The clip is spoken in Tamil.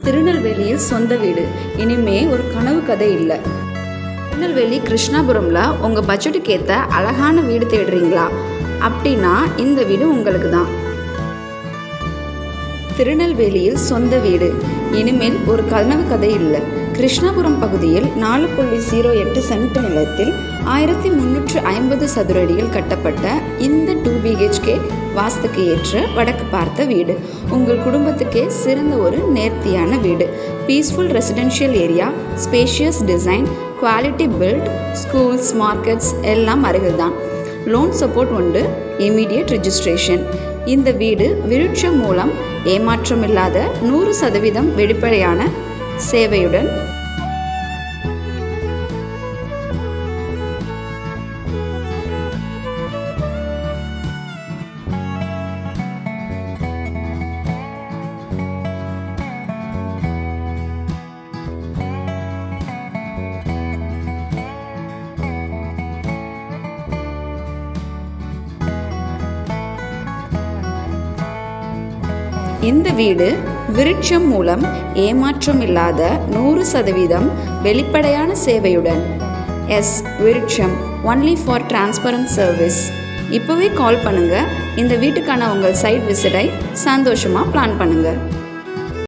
திருநெல்வேலியில் சொந்த வீடு இனிமே ஒரு கனவு கதை இல்லை. திருநெல்வேலி கிருஷ்ணாபுரம்ல உங்கள் பட்ஜெட்டுக்கு ஏற்ற அழகான வீடு தேடுறீங்களா? அப்படின்னா இந்த வீடு உங்களுக்கு தான். திருநெல்வேலியில் சொந்த வீடு இனிமேல் ஒரு கனவு கதை இல்லை. கிருஷ்ணாபுரம் பகுதியில் 4.08 சென்ட் நிலத்தில் 1350 சதுரடியில் கட்டப்பட்ட இந்த 2 BHK வாஸ்துக்கு ஏற்ற வடக்கு பார்த்த வீடு உங்கள் குடும்பத்துக்கே சிறந்த ஒரு நேர்த்தியான வீடு. Peaceful residential area, spacious design, quality built, schools, markets எல்லாம் அருகில் தான். லோன் சப்போர்ட் உண்டு, இமீடியட் ரிஜிஸ்ட்ரேஷன். இந்த வீடு விருட்சம் மூலம் ஏமாற்றமில்லாத 100% வெளிப்படையான சேவையுடன் இந்த வீடு விருட்சம் மூலம் ஏமாற்றம் இல்லாத 100% வெளிப்படையான சேவையுடன். விருட்சம் ஒன்லி ஃபார் டிரான்ஸ்பரண்ட் சர்வீஸ். இப்போவே கால் பண்ணுங்கள். இந்த வீட்டுக்கான உங்கள் சைட் விசிட்டை சந்தோஷமாக பிளான் பண்ணுங்கள்.